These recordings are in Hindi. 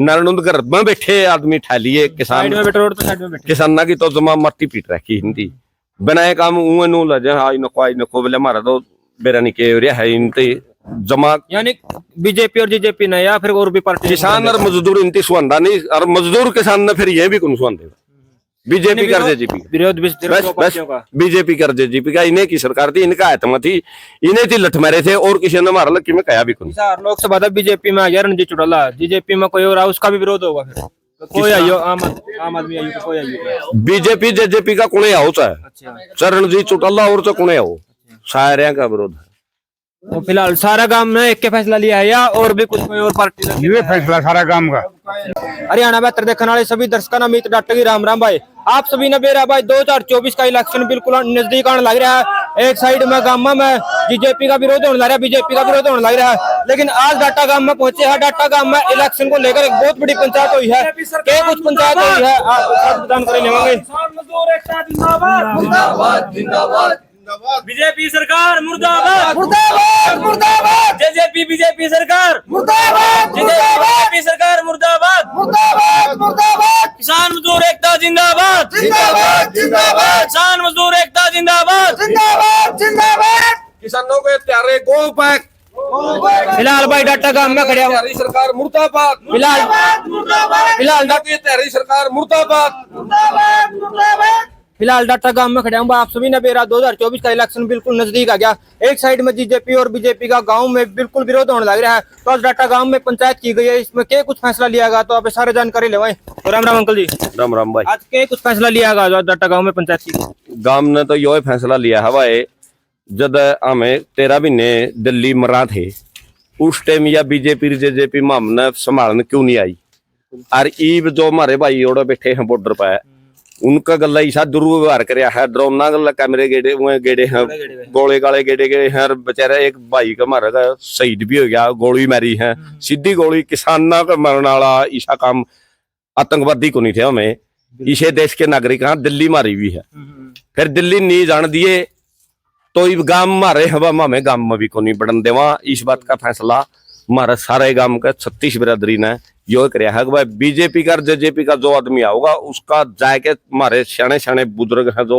नारायण घर में बैठे आदमी ठा लिए किसान किसाना की तो जमा मट्टी पीट रखी हिंदी बनाए काम ऊ लजे आई नको बोले हमारा तो बेरा नहीं के है इनते जमा यानी बीजेपी और जीजेपी ने या फिर और भी पार्टी किसान और मजदूर इनती सुंदा नहीं और मजदूर किसान ने फिर ये भी कौन सुंदेगा बीजेपी कर जेजेपी विरोध बीजेपी कर जेजेपी का इन्हें की सरकार थी इनका आत्मा थी इन्हें थी लठ मारे थे और किसी ने मारा कि मैं कहा भी कौन लोकसभा था बीजेपी में आ गया रणजीत चौटाला जीजेपी में कोई और उसका भी विरोध होगा फिर कोई आयो आम आदमी आयो कोई आयो बीजेपी जेजेपी का कौन आओ चाहे रणजीत चौटाला और तो कौन आओ सारे का विरोध है। तो फिलहाल सारा गांव में एक के फैसला लिया है या और भी कुछ कोई और पार्टी ने ये फैसला सारा गांव का। हरियाणा बेहतर देखने वाले सभी दर्शकों ने अमित डॉक्टर राम राम भाई आप सभी ने बेरा भाई 2024 का इलेक्शन बिल्कुल नजदीक आने लग रहा है। एक साइड में गांव में बीजेपी का विरोध होने लग रहा है बीजेपी का विरोध होने लग रहा है लेकिन आज डाटा गांव में पहुंचे हैं। डाटा गांव में इलेक्शन को लेकर एक बहुत बड़ी पंचायत हुई है क्या कुछ पंचायत हुई है जानकारी लेंगे। बीजेपी सरकार मुर्दाबाद मुर्दाबाद मुर्दाबाद जेजेपी बीजेपी सरकार मुर्दाबाद बीजेपी सरकार मुर्दाबाद मुर्दाबाद मुर्दाबाद किसान मजदूर एकता जिंदाबाद जिंदाबाद जिंदाबाद किसान मजदूर एकता जिंदाबाद जिंदाबाद जिंदाबाद किसानों के त्यारे गो बैक फिलहाल भाई डाटा गांव में खड़े त्यारी सरकार मुर्दाबाद फिलहाल त्यारी सरकार मुर्दाबाद फिलहाल डाटा गांव में खड़े हूँ आप सभी ने बेरा 2024 का इलेक्शन बिल्कुल नजदीक आ गया। एक साइड में जीजेपी और बीजेपी का गांव में बिल्कुल विरोध होने लग रहा है। तो आज डाटा गांव में पंचायत की गई है इसमें क्या कुछ फैसला लिया गया तो आप सारे जानकारी लेवाएं। तो राम राम अंकल जी। राम राम भाई। आज क्या कुछ फैसला लिया गया जो डाटा गांव में पंचायत की गांव ने तो यो फैसला लिया हवा है जब हमें 13 महीने दिल्ली मरा थे उस टाइम या बीजेपी जेजेपी में हमने संभालने क्यों नहीं आई और ईब जो हमारे भाई ओड़े बैठे हैं बॉर्डर पे उनका गला ऐसा दुर्व्यवहार कराया है ड्रोना गला कैमरे गेड़े हुए गेड़े हैं गोले गाले गेड़े गेड़े हैं और बेचारा एक भाई का मारा का शहीद भी हो गया गोली मारी है सीधी गोली किसाना का मरने वाला ऐसा काम आतंकवादी को नहीं थे हमें इसे देश के नागरिक दिल्ली मारी हुई है फिर दिल्ली नहीं जान दिए तो गांव मारे हवा में गांव में भी को नहीं बढ़न देवा। इस बात का फैसला हमारा सारे गांव का 36 बिरादरी ने यो कराया है कि भाई बीजेपी का जेजेपी का जो आदमी आओगा उसका जाके हमारे सियाने सियाने बुजुर्ग हैं जो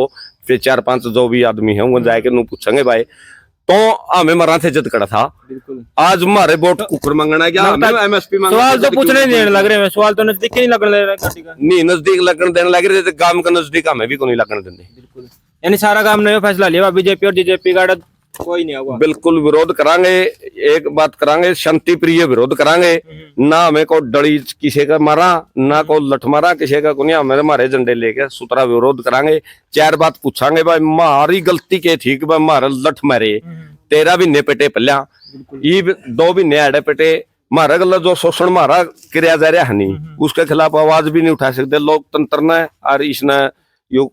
4-5 जो भी आदमी है वो जाके नु पूछेंगे भाई तो हमें मरा थे जद कड़ा था आज हमारे वोट कुकर मांगना क्या एमएसपी सवाल तो पूछने नहीं लग रहे सवाल तो नजदीक नहीं लगने नहीं नजदीक लगन देने लग रहे गांव का नजदीक हमें भी को नहीं लगने देंगे। यानी सारा गांव ने फैसला लिया बीजेपी और जीजेपी का कोई नहीं होगा बिल्कुल विरोध करांगे। एक बात करांगे शांति प्रिय विरोध करांगे ना हमें को डड़ी किसी का मारा ना को लठ मारा किसी का कुनिया हमारे झंडे लेके सुतरा विरोध करांगे। 4 बात पूछांगे भाई मारी गलती के ठीक भाई मारे लठ मारे 13 महीने पेटे पल्या ईब 2 महीने आड़े पेटे मारा गला जो शोषण मारा किया जा रहा है नहीं उसके खिलाफ आवाज भी नहीं उठा सकते लोकतंत्र ने और इसने यो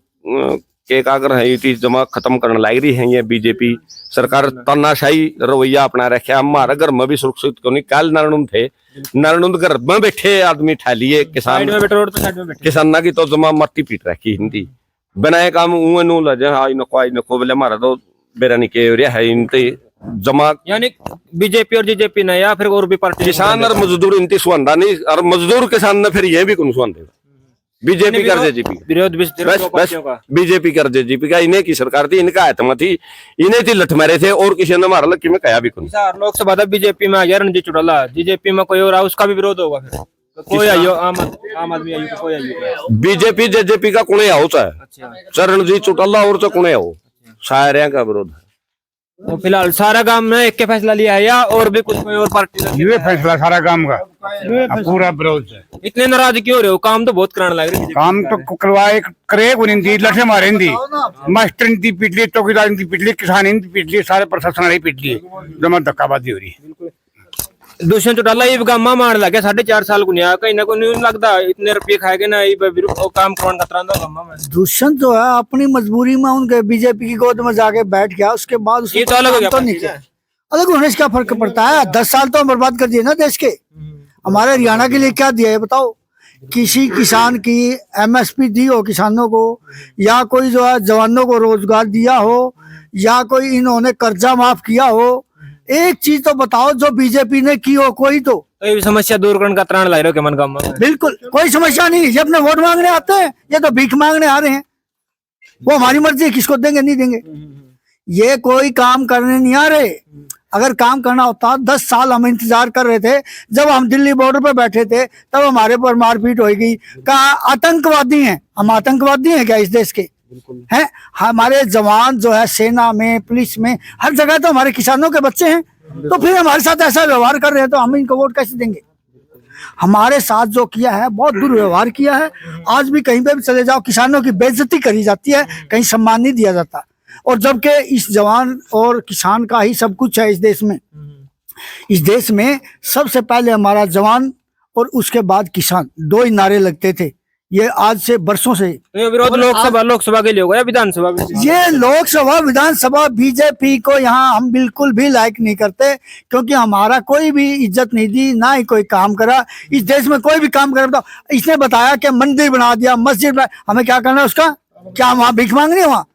के कागर है ये जमा खत्म करने लग रही है। ये बीजेपी सरकार तानाशाही रवैया अपना रखे हमारा घर में भी सुरक्षित क्यों नहीं कल नारायण थे नारायण घर में बैठे आदमी ठा लिए किसाना की तो जमा मट्टी पीट रखी हिंदी बनाए काम ऊ लजे आई नको बोले हमारा तो बेरा नहीं के है इनते जमा यानी बीजेपी और जीजेपी ने या फिर और भी पार्टी किसान और मजदूर इनती सुंदा नहीं और मजदूर किसान ने फिर ये भी कौन सुंदेगा बीजेपी कर जेजेपी विरोध बीजेपी कर जेजेपी का इन्हें की सरकार थी इनका आत्मा थी इन्हें थी लठ मारे थे और किसी ने मारा कि मैं कहा भी कौन लोकसभा था बीजेपी में आ गया रणजीत चौटाला जीजेपी में कोई और उसका भी विरोध होगा फिर कोई आयो आम आदमी आयो कोई आयो बीजेपी जेजेपी का कौन आओ चाहे रणजीत चौटाला और तो कौन आओ सारे का विरोध है। तो फिलहाल सारा गांव में एक के फैसला लिया है या और भी कुछ कोई और पार्टी ने ये फैसला सारा गांव का पूरा विरोध है। इतने नाराज क्यों रहे हो काम तो बहुत कराने लग रहे काम तो करवाए करे लठे मारे मास्टर नी पिटली चौकीदार नी पिटली किसान नी पिटली सारे प्रशासन वाले पिटली जमा धक्काबाजी हो रही है। दुष्यंत चौटाला ये गांव मार लगे 4.5 साल को नहीं कहीं ना कोई नहीं लगता इतने रुपये खाएगे ना काम कौन खतरा दुष्यंत जो है अपनी मजबूरी में उनके बीजेपी की गोद में जाके बैठ गया उसके बाद ये तो अलग हो गया तो नहीं किया अलग होने से क्या फर्क पड़ता है 10 साल तो बर्बाद कर दिए ना देश के हमारे हरियाणा के लिए क्या दिया है बताओ किसी किसान की एमएसपी दी हो किसानों को या कोई जो है जवानों को रोजगार दिया हो या कोई इन्होंने कर्जा माफ किया हो एक चीज तो बताओ जो बीजेपी ने की हो कोई तो तो ये समस्या दूर करने का त्राण ला रहे हो के मन गाँव में? बिल्कुल कोई समस्या नहीं है। ये अपने वोट मांगने आते हैं, ये तो भीख मांगने आ रहे हैं। वो हमारी मर्जी है, किसको देंगे नहीं देंगे। ये कोई काम करने नहीं आ रहे। अगर काम करना होता 10 साल हम इंतजार कर रहे थे। जब हम दिल्ली बॉर्डर पर बैठे थे तब हमारे पर मारपीट होगी। कहा आतंकवादी हैं हम? आतंकवादी हैं क्या इस देश के? हैं हमारे जवान जो है सेना में, पुलिस में, हर जगह तो हमारे किसानों के बच्चे हैं। तो फिर हमारे साथ ऐसा व्यवहार कर रहे हैं तो हम इनको वोट कैसे देंगे? हमारे साथ जो किया है बहुत दुर्व्यवहार किया है। आज भी कहीं पे भी चले जाओ किसानों की बेइज्जती करी जाती है, कहीं सम्मान नहीं दिया जाता। और जबकि इस जवान और किसान का ही सब कुछ है इस देश में। इस देश में सबसे पहले हमारा जवान और उसके बाद किसान, 2 ही नारे लगते थे। ये आज से बरसों से तो ये विरोध लोकसभा के लिए होगा या विधानसभा में? ये लोकसभा विधानसभा बीजेपी को यहाँ हम बिल्कुल भी लाइक नहीं करते, क्योंकि हमारा कोई भी इज्जत नहीं दी, ना ही कोई काम करा इस देश में। कोई भी काम करा तो इसने बताया कि मंदिर बना दिया, मस्जिद बना, हमें क्या करना है उसका? क्या वहाँ भीख मांगनी है? वहाँ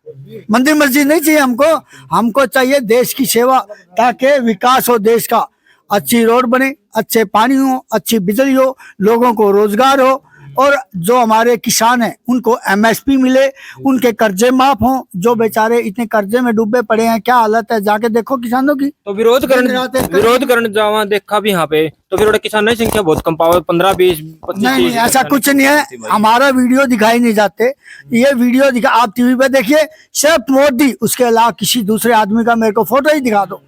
मंदिर मस्जिद नहीं चाहिए हमको। हमको चाहिए देश की सेवा, ताकि विकास हो देश का। अच्छी रोड बने, अच्छे पानी हो, अच्छी बिजली हो, लोगों को रोजगार हो, और जो हमारे किसान हैं उनको एमएसपी मिले, उनके कर्जे माफ हों। जो बेचारे इतने कर्जे में डूबे पड़े हैं, क्या हालत है, जाके देखो किसानों की। तो विरोध करने जावा देखा भी यहाँ पे तो फिर किसानों की संख्या बहुत कम पाओ, 15, 20, 25। नहीं, ऐसा कुछ नहीं है। हमारा वीडियो दिखाई नहीं जाते। ये वीडियो दिखा, आप टीवी पे देखिए, सिर्फ मोदी, उसके अलावा किसी दूसरे आदमी का मेरे को फोटो ही दिखा दो।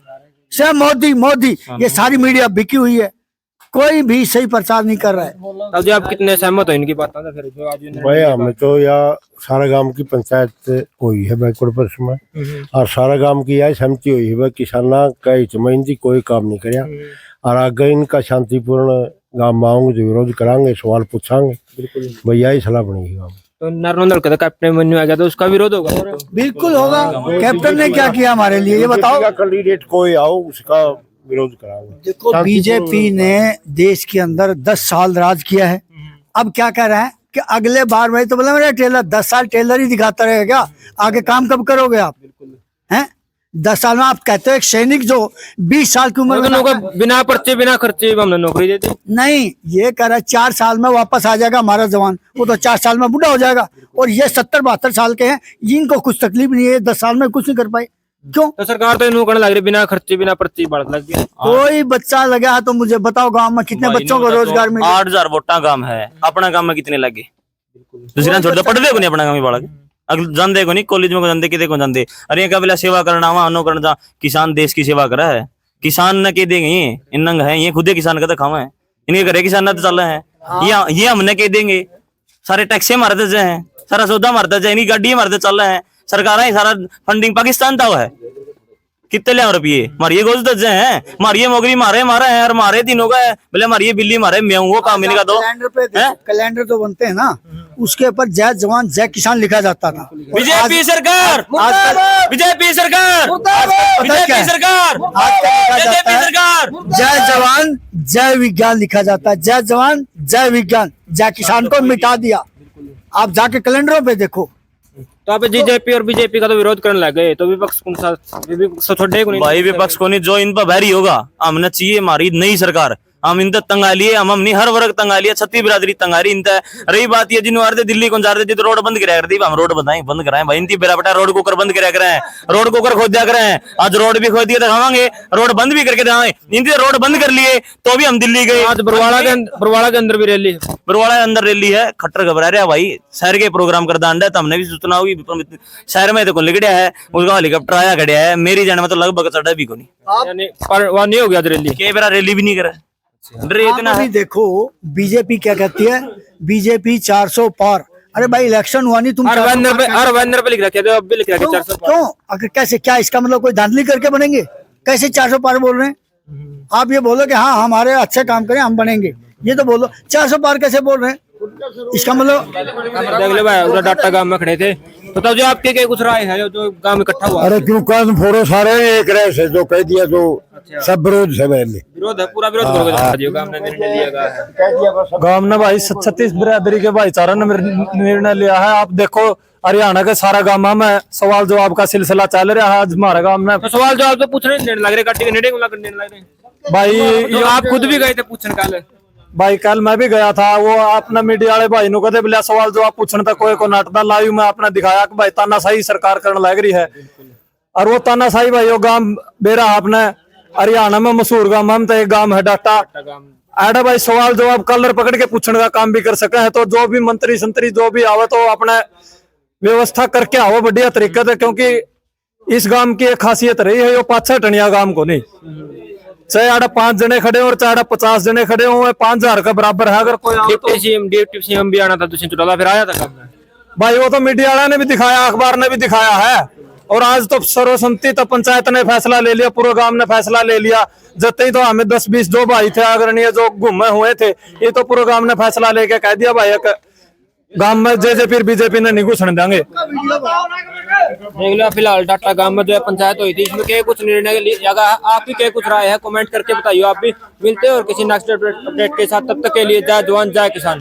सिर्फ मोदी मोदी, ये सारी मीडिया बिकी हुई है, कोई भी सही प्रचार नहीं कर रहा है। तब जो आप कितने सहमत हो इनकी बातों से? फिर जो आज भाई हमें तो या सारा गांव की पंचायत हुई है बैकवर्ड प्रश्न में, और सारा गांव की यह सहमति हुई है किसाना का हितमंदी कोई काम नहीं कराया। और आगे इनका शांतिपूर्ण गांव में आऊंगे तो विरोध करांगे, सवाल पूछांगे, भैया ही सलाह बनेगी गाँव। तो नरनौंदल का कैप्टन मनु आ गया तो उसका विरोध होगा? बिल्कुल होगा। कैप्टन ने क्या किया हमारे लिए, ये बताओ। कैंडिडेट कोई आओ उसका विरोध करांगे। देखो, बीजेपी ने देश के अंदर 10 साल राज किया है। अब क्या कह रहा है कि अगले बार में तो बोला मेरा टेलर 10 साल टेलर ही दिखाता रहेगा क्या? आगे काम कब करोगे आप? हैं 10 साल में आप कहते हो एक सैनिक जो 20 साल की उम्र में बिना पर्चे बिना खर्चे हमने नौकरी देते नहीं, ये कह रहा है 4 साल में वापस आ जाएगा हमारा जवान। वो तो 4 साल में बूढ़ा हो जाएगा। और ये 70-72 साल के हैं, इनको कुछ तकलीफ नहीं है, 10 साल में कुछ नहीं कर पाए। क्यों? तो सरकार तो इन्हों करने लग रही बिना खर्चे बिना पर्ची बढ़ लग गया। कोई बच्चा लगा है तो मुझे बताओ गांव में कितने बच्चों को रोजगार मिले? 8000 वोटा काम है, अपना काम में कितने लगे? दूसरा छोड़ दो, पढ़ दे को नहीं अपना काम ही बाड़ा अगर जानते को नहीं, कॉलेज में को जानते, कितने को जानते। अरे कबिला सेवा करना वहां नो करना, किसान देश की सेवा करा है। किसान न के देंगे इन नंग है, ये खुदे किसान का तो खावा है, इनके घरे किसान तो चल रहे हैं। ये हमने कह देंगे, सारे टैक्स मारते जाए, सारा सौदा मारते जाए, इनकी गाड़ी मारते चल रहे हैं। सरकार है सारा फंडिंग पाकिस्तान था है, कितने ले रुपये मारिए गोज दर्जे हैं, मारिए मोगरी मारे है, और मारे तीनों का है, बोले मारिए बिल्ली मारे मैं वो काम इनका दो। कैलेंडर तो बनते हैं ना, उसके ऊपर जय जवान जय किसान लिखा जाता था। बीजेपी सरकार, बीजेपी सरकार, बीजेपी सरकार, बीजेपी सरकार, जय जवान जय विज्ञान लिखा जाता है। जय जवान जय विज्ञान, जय किसान को मिटा दिया। आप जाके कैलेंडरों पे देखो। तो आप बीजेपी और बीजेपी का तो विरोध करने लग गए, तो विपक्ष कौन सा? विपक्ष छोड़े को नहीं भाई, विपक्ष को नहीं, जो इन पर भारी होगा हमने चाहिए हमारी नई सरकार। हम इन तंगा लिए, हम नहीं हर वर्ग तंगा लिया, छत्ती बिरादरी तंगा रही। इनता रही बात ये जिन वारते दिल्ली को जा रहे थे तो रोड बंद कराया करती, हम रोड बनाए बंद कराए भाई। इनती बेरा बेटा रोड कोकर बंद कराया कराए, रोड कोकर खोद दिया कराए। आज रोड भी खोद दिया दिखावांगे, रोड बंद भी करके दिखाएंगे। इनके रोड बंद कर लिए तो भी हम दिल्ली गए। आज बरवाड़ा के अंदर भी रैली, बरवाड़ा के अंदर रैली है। खट्टर घबरा रहा भाई, शहर के प्रोग्राम कर दांडा तो हमने भी सूचना होगी। शहर में तो को लिखड़ा है, उसका हेलीकॉप्टर आया खड़ा है, मेरी जाने में तो लगभग चढ़ा भी को नहीं, पर वहाँ नहीं हो गया रैली, कई बार रैली भी नहीं करा। इतना है। देखो बीजेपी क्या कहती है, बीजेपी 400 पार। अरे भाई इलेक्शन हुआ नहीं, तुम हर बैनर पे लिख रखे थे, अब भी लिख रखे 400 पार। क्यों? अगर कैसे, क्या इसका मतलब कोई धांधली करके बनेंगे? कैसे 400 पार बोल रहे हैं आप? ये बोलो कि हाँ हमारे अच्छे काम करें हम बनेंगे, ये तो बोलो। 400 पार कैसे बोल रहे हैं? इसका मतलब देख ले भाई, उधर डाटा गांव में खड़े थे, तो तब जो आपके क्या कुछ राय है जो गांव में इकट्ठा हुआ? अरे क्यों कान फोड़ो सारे एक रहे से, जो कह दिया तो सब विरोध से विरोध है, पूरा विरोध करोगे? गांव ने निर्णय लिया, गांव ने भाई 36 बिरादरी के भाईचारा ने निर्णय लिया है। आप देखो हरियाणा के सारा गांव में सवाल जवाब का सिलसिला चल रहा है। आज हमारे गांव में तो सवाल जवाब तो पूछ रहे निर्णय लग रहे, काटी के निर्णय लग रहे। भाई तो आप खुद भी गए थे पूछने कल? भाई कल मैं भी गया था, वो अपना मीडिया वाले भाई नु कहते बोले सवाल जवाब पूछने तक कोई को नटदा लाइव में अपना दिखाया कि भाई तानाशाही सरकार करने लग रही है। और वो तानाशाही भाई वो गांव बेरा आपने हरियाणा में मशहूर गांव हम तो एक गांव है डाटा एडा भाई सवाल जवाब कलर पकड़ के पूछने का काम भी कर सके है। तो जो भी मंत्री संतरी जो भी आवे तो अपने व्यवस्था करके आओ बढ़िया तरीके से, क्योंकि इस गांव की एक खासियत रही है, यो पाछा टनिया गांव को नहीं, चाहे आड़ा 5 जने खड़े हो और चाहे 50 जने खड़े हो, 5000 का बराबर है। अगर कोई डिप्टी सीएम भी आना था तुझे चुटला, फिर आया था कब? भाई वो तो मीडिया वाला ने भी दिखाया, अखबार ने भी दिखाया है। और आज तो सर्वसम्मति तो पंचायत ने फैसला ले लिया, पूरे गांव ने फैसला ले लिया। जब ही तो हमें 10-20 जो भाई थे अग्रणीय जो घूमे हुए थे, ये तो पूरे गांव ने फैसला लेके कह दिया भाई गांव में जेजेपी बीजेपी ने नहीं घुसने देंगे। देख लो फिलहाल डाटा गांव में जो है पंचायत हुई थी, इसमें क्या कुछ निर्णय लिया गया, आपकी क्या कुछ राय है कमेंट करके बताइए। आप भी मिलते हैं और किसी नेक्स्ट अपडेट के साथ, तब तक के लिए जय जवान जय किसान।